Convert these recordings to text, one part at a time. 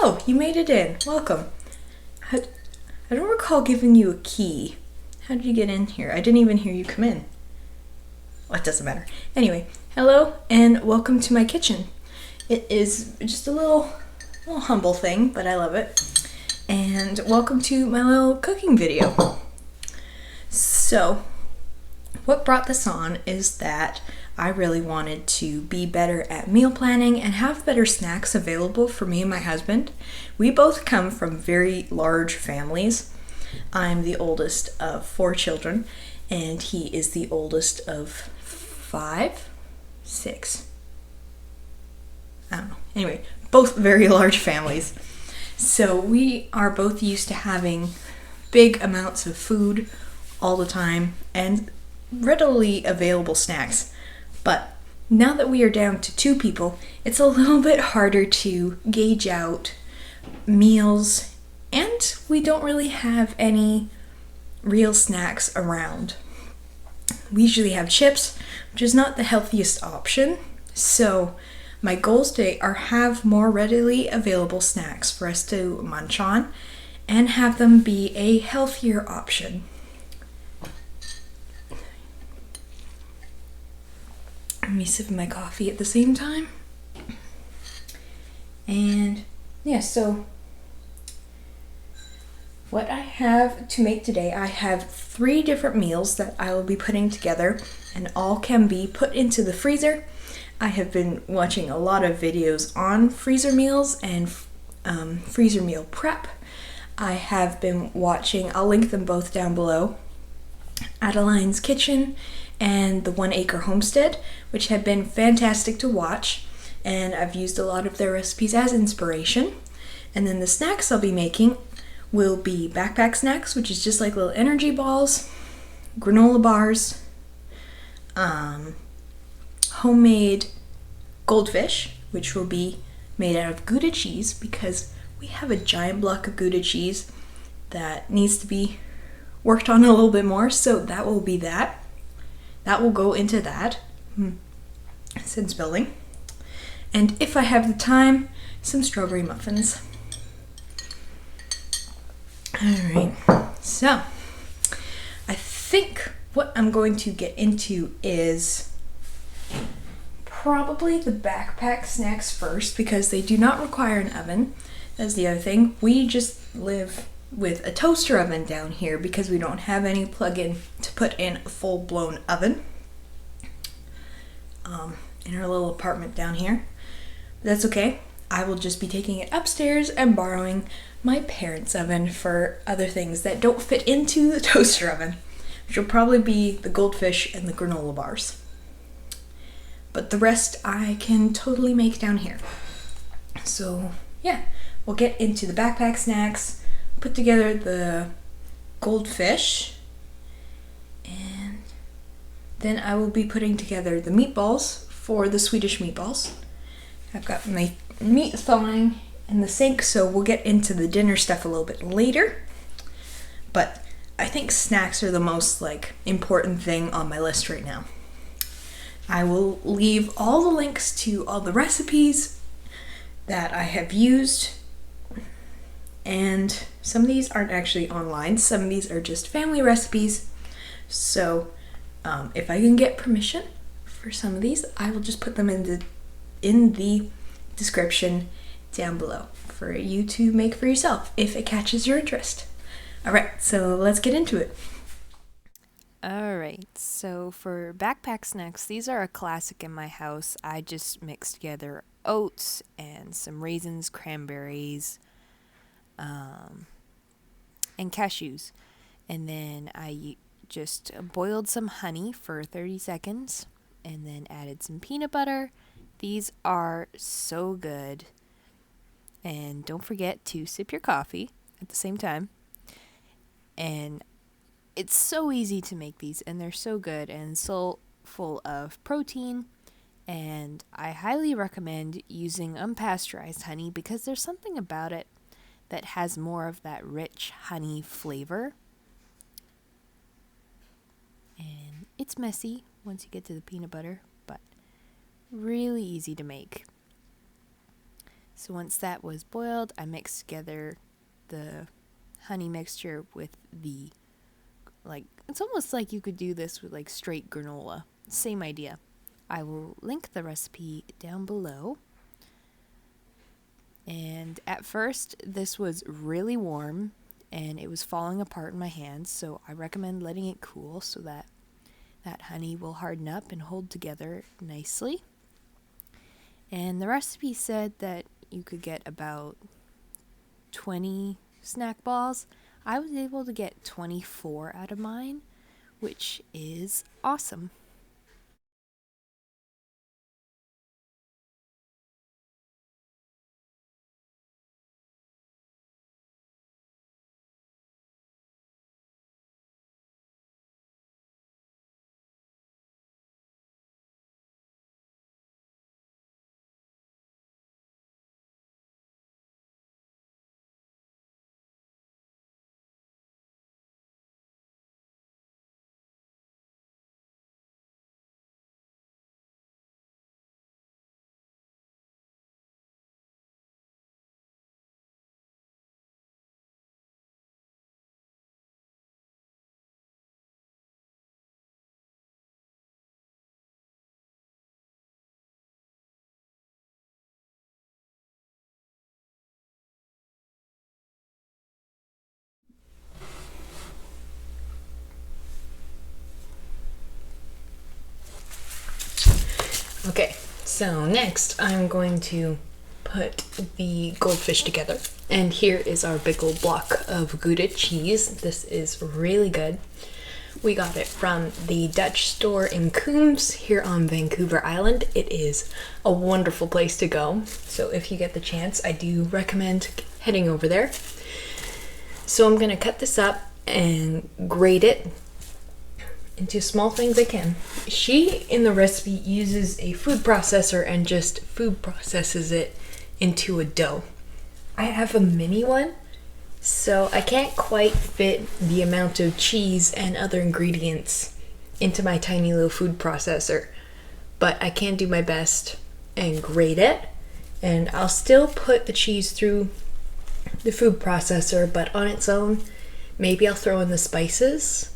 Oh, you made it in. Welcome. I don't recall giving you a key. How did you get in here? I didn't even hear you come in. Well, it doesn't matter. Anyway, hello and welcome to my kitchen. It is just a little humble thing, but I love it. And welcome to my little cooking video. So, what brought this on is that I really wanted to be better at meal planning and have better snacks available for me and my husband. We both come from very large families. I'm the oldest of 4 children, and he is the oldest of 5, 6. I don't know. Anyway, both very large families. So we are both used to having big amounts of food all the time and readily available snacks. But now that we are down to 2 people, it's a little bit harder to gauge out meals, and we don't really have any real snacks around. We usually have chips, which is not the healthiest option. So my goals today are have more readily available snacks for us to munch on and have them be a healthier option. Let me sip my coffee at the same time. And yeah, so what I have to make today, I have 3 different meals that I will be putting together, and all can be put into the freezer. I have been watching a lot of videos on freezer meals and freezer meal prep. I have been watching, I'll link them both down below, Adamine's Kitchen and the Acre Homestead, which have been fantastic to watch, and I've used a lot of their recipes as inspiration. And then the snacks I'll be making will be backpack snacks, which is just like little energy balls, granola bars, homemade Goldfish, which will be made out of Gouda cheese because we have a giant block of Gouda cheese that needs to be worked on a little bit more, so that will be that. That will go into that. Since building. And if I have the time, some strawberry muffins. Alright, so I think what I'm going to get into is probably the backpack snacks first because they do not require an oven. That's the other thing. We just live with a toaster oven down here because we don't have any plug-in to put in a full-blown oven in our little apartment down here. But that's okay. I will just be taking it upstairs and borrowing my parents' oven for other things that don't fit into the toaster oven, which will probably be the Goldfish and the granola bars. But the rest I can totally make down here. So yeah, we'll get into the backpack snacks, put together the Goldfish, and then I will be putting together the meatballs for the Swedish meatballs. I've got my meat thawing in the sink, so we'll get into the dinner stuff a little bit later. But I think snacks are the most important thing on my list right now. I will leave all the links to all the recipes that I have used, and some of these aren't actually online. Some of these are just family recipes. So if I can get permission for some of these, I will just put them in the description down below for you to make for yourself if it catches your interest. All right, so let's get into it. All right, so for backpack snacks, these are a classic in my house. I just mix together oats and some raisins, cranberries, and cashews. And then I just boiled some honey for 30 seconds and then added some peanut butter. These are so good. And don't forget to sip your coffee at the same time. And it's so easy to make these, and they're so good and so full of protein. And I highly recommend using unpasteurized honey because there's something about it that has more of that rich honey flavor. And it's messy once you get to the peanut butter, but really easy to make. So once that was boiled, I mixed together the honey mixture with the, like, it's almost like you could do this with like straight granola. Same idea. I will link the recipe down below. And at first, this was really warm and it was falling apart in my hands, so I recommend letting it cool so that that honey will harden up and hold together nicely. And the recipe said that you could get about 20 snack balls. I was able to get 24 out of mine, which is awesome. Okay, so next I'm going to put the goldfish together. And here is our big old block of Gouda cheese. This is really good. We got it from the Dutch store in Coombs here on Vancouver Island. It is a wonderful place to go. So if you get the chance, I do recommend heading over there. So I'm gonna cut this up and grate it into small things I can. She, in the recipe, uses a food processor and just food processes it into a dough. I have a mini one, so I can't quite fit the amount of cheese and other ingredients into my tiny little food processor, but I can do my best and grate it, and I'll still put the cheese through the food processor, but on its own, maybe I'll throw in the spices,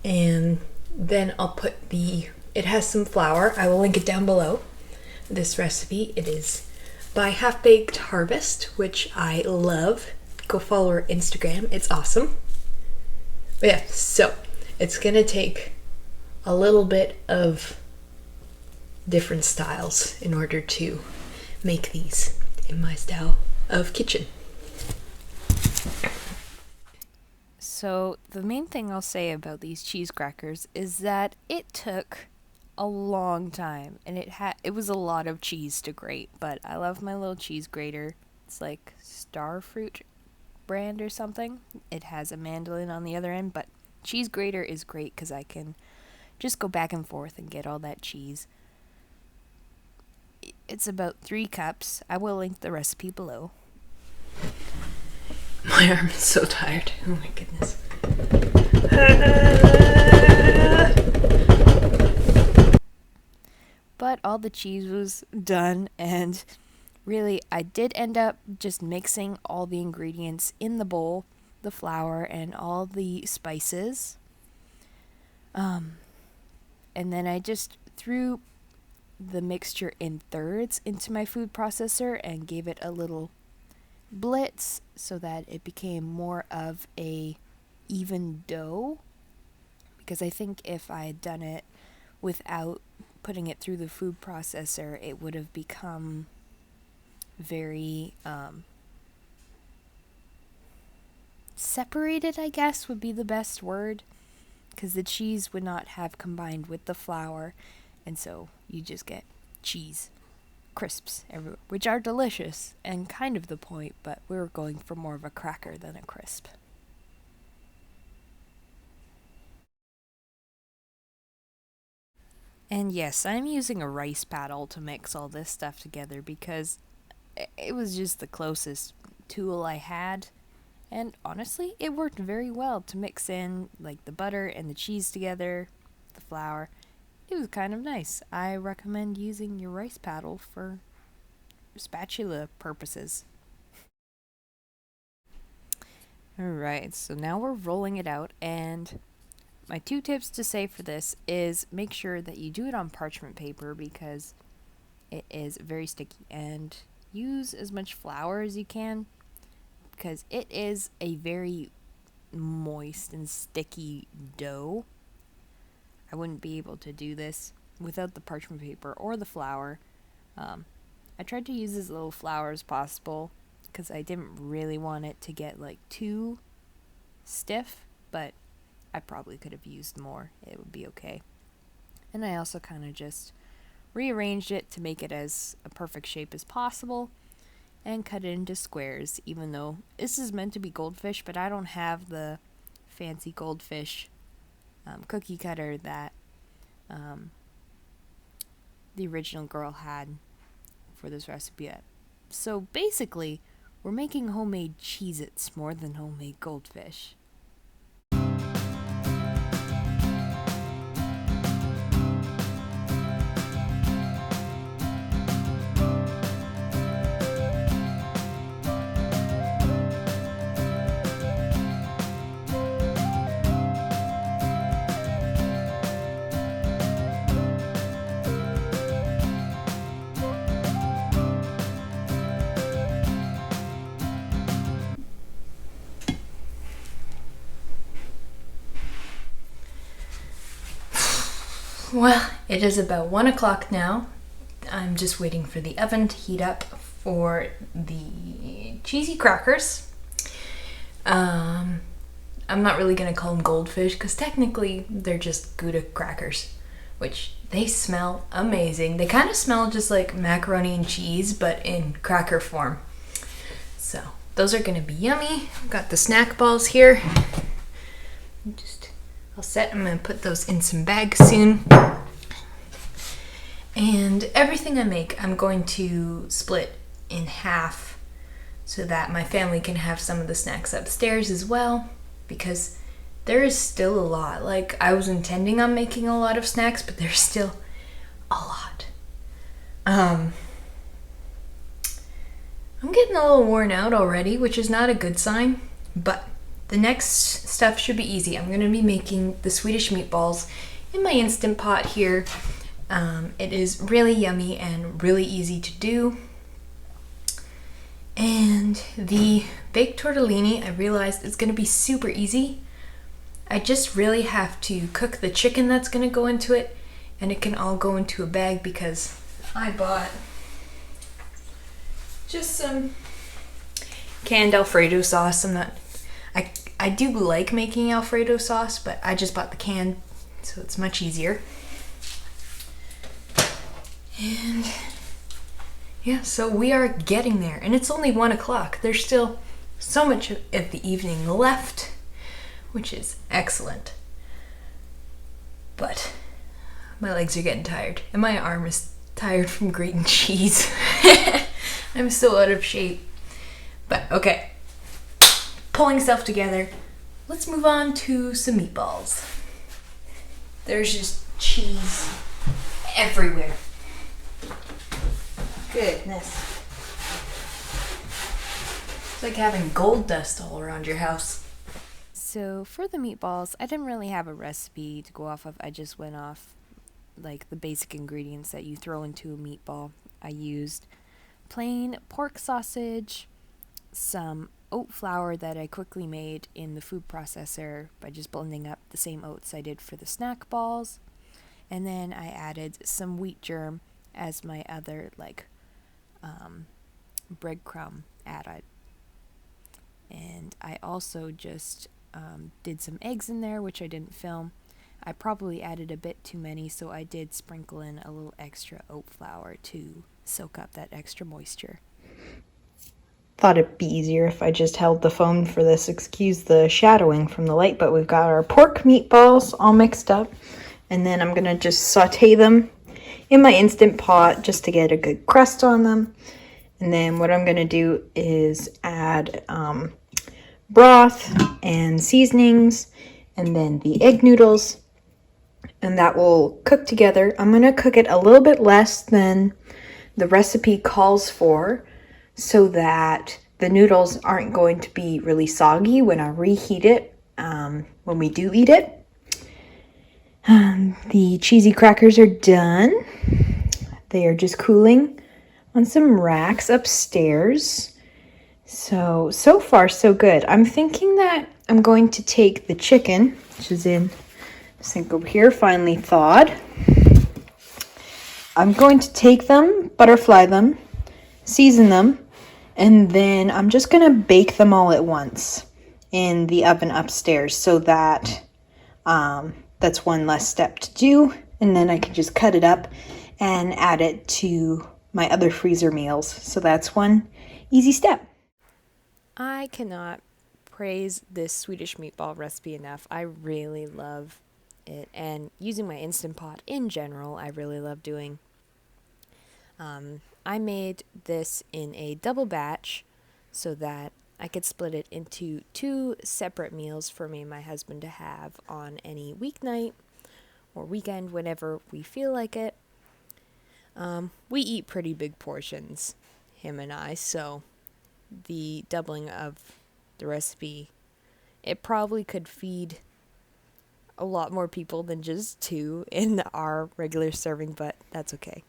and then I'll put it has some flour. I will link it down below. This recipe, it is by Half Baked Harvest, which I love. Go follow her Instagram, it's awesome. But yeah, so it's gonna take a little bit of different styles in order to make these in my style of kitchen. So the main thing I'll say about these cheese crackers is that it took a long time and it was a lot of cheese to grate, but I love my little cheese grater. It's like Starfruit brand or something. It has a mandolin on the other end, but cheese grater is great because I can just go back and forth and get all that cheese. It's about 3 cups. I will link the recipe below. My arm is so tired. Oh my goodness. But all the cheese was done, and really I did end up just mixing all the ingredients in the bowl, the flour and all the spices. And then I just threw the mixture in thirds into my food processor and gave it a little blitz so that it became more of a even dough, because I think if I had done it without putting it through the food processor, it would have become very separated, I guess would be the best word, because the cheese would not have combined with the flour, and so you just get cheese crisps everywhere, which are delicious and kind of the point, but we were going for more of a cracker than a crisp. And yes, I'm using a rice paddle to mix all this stuff together because it was just the closest tool I had. And honestly, it worked very well to mix in like the butter and the cheese together, the flour. It was kind of nice. I recommend using your rice paddle for spatula purposes. Alright, so now we're rolling it out, and my 2 tips to say for this is make sure that you do it on parchment paper because it is very sticky, and use as much flour as you can because it is a very moist and sticky dough. I wouldn't be able to do this without the parchment paper or the flour. I tried to use as little flour as possible because I didn't really want it to get like too stiff, but I probably could have used more. It would be okay. And I also kind of just rearranged it to make it as a perfect shape as possible and cut it into squares, even though this is meant to be goldfish, but I don't have the fancy goldfish cookie cutter that the original girl had for this recipe. So basically, we're making homemade Cheez-Its more than homemade goldfish. Well, it is about 1 o'clock now. I'm just waiting for the oven to heat up for the cheesy crackers. I'm not really going to call them goldfish because technically they're just Gouda crackers, which they smell amazing. They kind of smell just like macaroni and cheese, but in cracker form. So those are going to be yummy. I've got the snack balls here. I'll set. I'm going to put those in some bags soon. And everything I make, I'm going to split in half so that my family can have some of the snacks upstairs as well, because there is still a lot. Like, I was intending on making a lot of snacks, but there's still a lot. I'm getting a little worn out already, which is not a good sign, but the next stuff should be easy. I'm going to be making the Swedish meatballs in my Instant Pot here. It is really yummy and really easy to do. And the baked tortellini, I realized, is going to be super easy. I just really have to cook the chicken that's going to go into it, and it can all go into a bag because I bought just some canned Alfredo sauce. I do like making Alfredo sauce, but I just bought the can, so it's much easier. And yeah, so we are getting there, and it's only 1 o'clock. There's still so much of the evening left, which is excellent. But my legs are getting tired, and my arm is tired from grating cheese. I'm so out of shape. But okay, pulling stuff together, let's move on to some meatballs. There's just cheese everywhere. Goodness. It's like having gold dust all around your house. So for the meatballs, I didn't really have a recipe to go off of. I just went off like the basic ingredients that you throw into a meatball. I used plain pork sausage, some oat flour that I quickly made in the food processor by just blending up the same oats I did for the snack balls, and then I added some wheat germ as my other breadcrumb add-on. And I also just did some eggs in there, which I didn't film. I probably added a bit too many, so I did sprinkle in a little extra oat flour to soak up that extra moisture. Thought it'd be easier if I just held the phone for this. Excuse the shadowing from the light, but we've got our pork meatballs all mixed up, and then I'm gonna just saute them in my Instant Pot just to get a good crust on them. And then what I'm gonna do is add broth and seasonings, and then the egg noodles, and that will cook together. I'm gonna cook it a little bit less than the recipe calls for, so that the noodles aren't going to be really soggy when I reheat it when we do eat it. The cheesy crackers are done. They are just cooling on some racks upstairs. So far so good. I'm thinking that I'm going to take the chicken, which is in the sink over here, finely thawed. I'm going to take them, butterfly them, season them, and then I'm just going to bake them all at once in the oven upstairs, so that that's one less step to do, and then I can just cut it up and add it to my other freezer meals. So that's one easy step. I cannot praise this Swedish meatball recipe enough. I really love it, and using my Instant Pot in general, I really love doing. I made this in a double batch so that I could split it into 2 separate meals for me and my husband to have on any weeknight or weekend whenever we feel like it. We eat pretty big portions, him and I, so the doubling of the recipe, it probably could feed a lot more people than just 2 in our regular serving, but that's okay.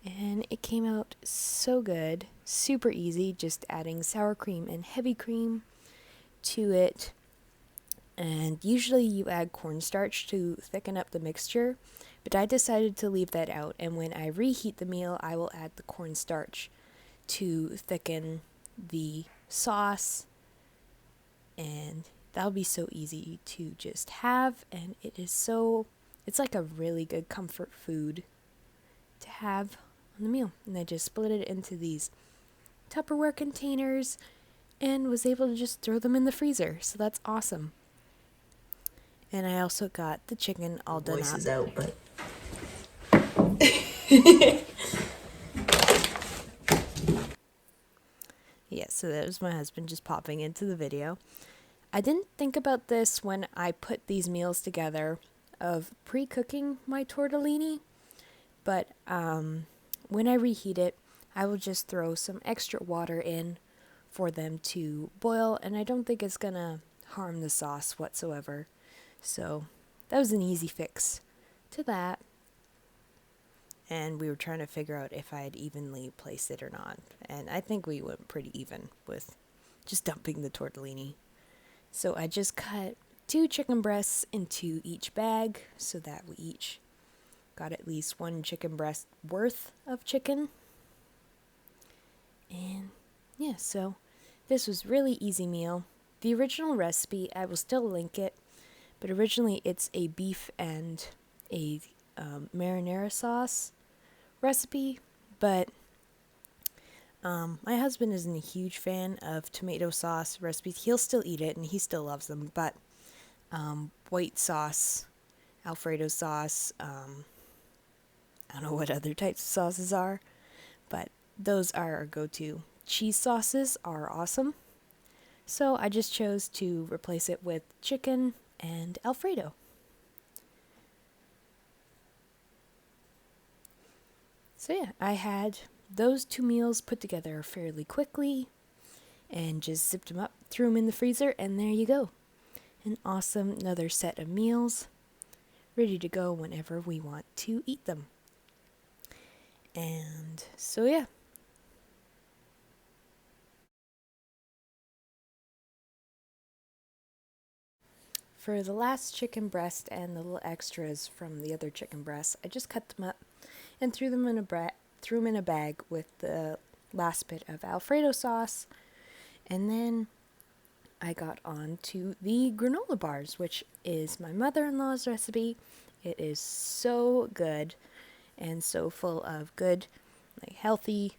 And it came out so good, super easy, just adding sour cream and heavy cream to it. And usually you add cornstarch to thicken up the mixture, but I decided to leave that out, and when I reheat the meal, I will add the cornstarch to thicken the sauce, and that'll be so easy to just have, and it's like a really good comfort food to have on the meal. And I just split it into these Tupperware containers and was able to just throw them in the freezer, so that's awesome. And I also got the chicken all done up. Voice is out, but yeah, so that was my husband just popping into the video. I didn't think about this when I put these meals together of pre-cooking my tortellini, but when I reheat it, I will just throw some extra water in for them to boil, and I don't think it's gonna harm the sauce whatsoever. So that was an easy fix to that. And we were trying to figure out if I had evenly placed it or not. And I think we went pretty even with just dumping the tortellini. So I just cut 2 chicken breasts into each bag so that we each got at least 1 chicken breast worth of chicken. And yeah, so this was really easy meal. The original recipe, I will still link it, but originally it's a beef and a marinara sauce recipe, but my husband isn't a huge fan of tomato sauce recipes. He'll still eat it and he still loves them, but white sauce, Alfredo sauce, I don't know what other types of sauces are, but those are our go-to. Cheese sauces are awesome, so I just chose to replace it with chicken and Alfredo. So yeah, I had those 2 meals put together fairly quickly and just zipped them up, threw them in the freezer, and there you go. An awesome another set of meals ready to go whenever we want to eat them. And so yeah. For the last chicken breast and the little extras from the other chicken breasts, I just cut them up and threw them in a bag with the last bit of Alfredo sauce. And then I got on to the granola bars, which is my mother-in-law's recipe. It is so good and so full of good, like healthy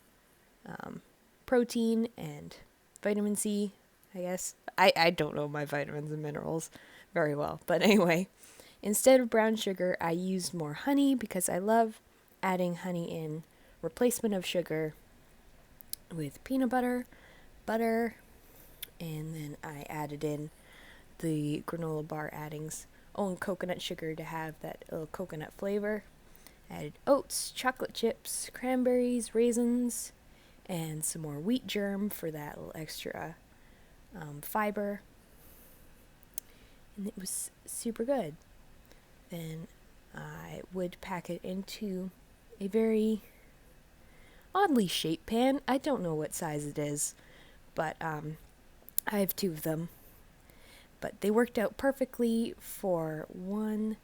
protein and vitamin C, I guess. I don't know my vitamins and minerals very well, but anyway, instead of brown sugar, I used more honey because I love adding honey in replacement of sugar with peanut butter, and then I added in the granola bar addings own coconut sugar to have that little coconut flavor. Added oats, chocolate chips, cranberries, raisins, and some more wheat germ for that little extra fiber. And it was super good. Then I would pack it into a very oddly shaped pan. I don't know what size it is, but I have 2 of them. But they worked out perfectly for one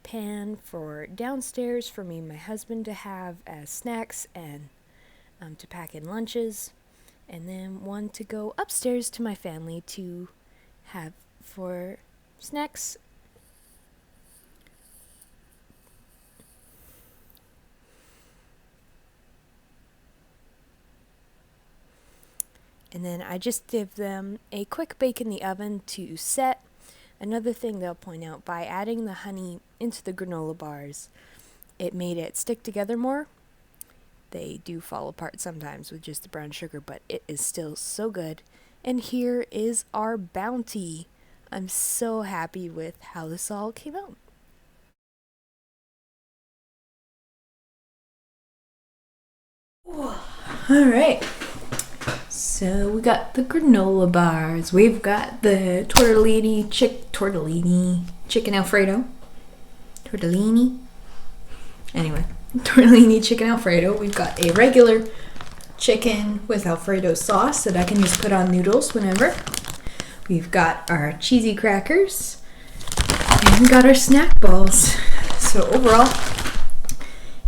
pan for downstairs for me and my husband to have as snacks and to pack in lunches, and then one to go upstairs to my family to have for snacks. And then I just give them a quick bake in the oven to set. Another thing they'll point out, by adding the honey into the granola bars, it made it stick together more. They do fall apart sometimes with just the brown sugar, but it is still so good. And here is our bounty. I'm so happy with how this all came out. All right. So we got the granola bars. We've got the tortellini chicken Alfredo. Tortellini. Anyway, tortellini chicken Alfredo. We've got a regular chicken with Alfredo sauce that I can just put on noodles whenever. We've got our cheesy crackers. And we got our snack balls. So overall,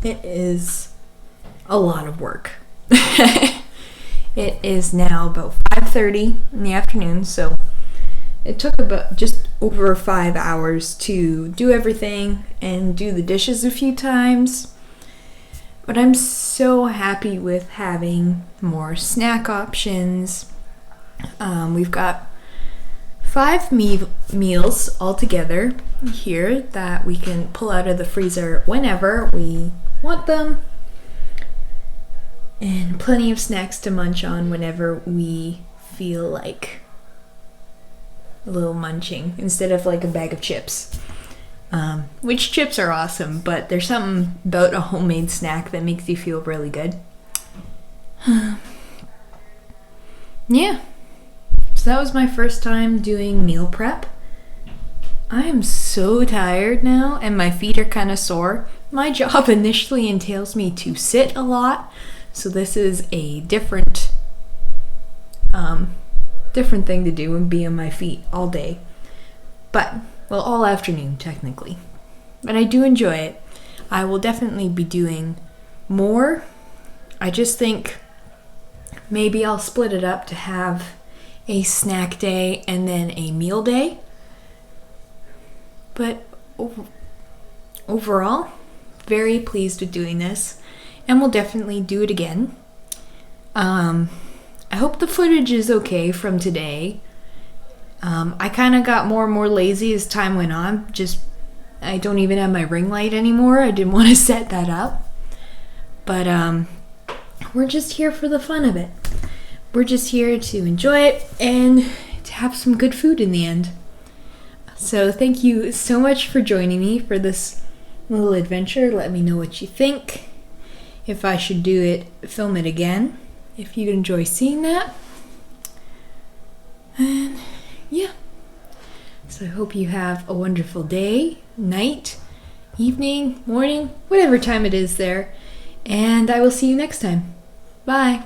it is a lot of work. It is now about 5:30 in the afternoon, so it took about just over 5 hours to do everything and do the dishes a few times. But I'm so happy with having more snack options. We've got 5 meals altogether here that we can pull out of the freezer whenever we want them. And plenty of snacks to munch on whenever we feel like a little munching, instead of like a bag of chips. Which chips are awesome, but there's something about a homemade snack that makes you feel really good. Yeah. So that was my first time doing meal prep. I am so tired now, and my feet are kind of sore. My job initially entails me to sit a lot. So this is a different thing to do and be on my feet all day. But, well, all afternoon, technically. But I do enjoy it. I will definitely be doing more. I just think maybe I'll split it up to have a snack day and then a meal day. But overall, very pleased with doing this. And we'll definitely do it again. I hope the footage is okay from today. I kind of got more and more lazy as time went on. I don't even have my ring light anymore. I didn't want to set that up. But we're just here for the fun of it. We're just here to enjoy it and to have some good food in the end. So thank you so much for joining me for this little adventure. Let me know what you think. If I should film it again, if you'd enjoy seeing that. And yeah. So I hope you have a wonderful day, night, evening, morning, whatever time it is there. And I will see you next time. Bye.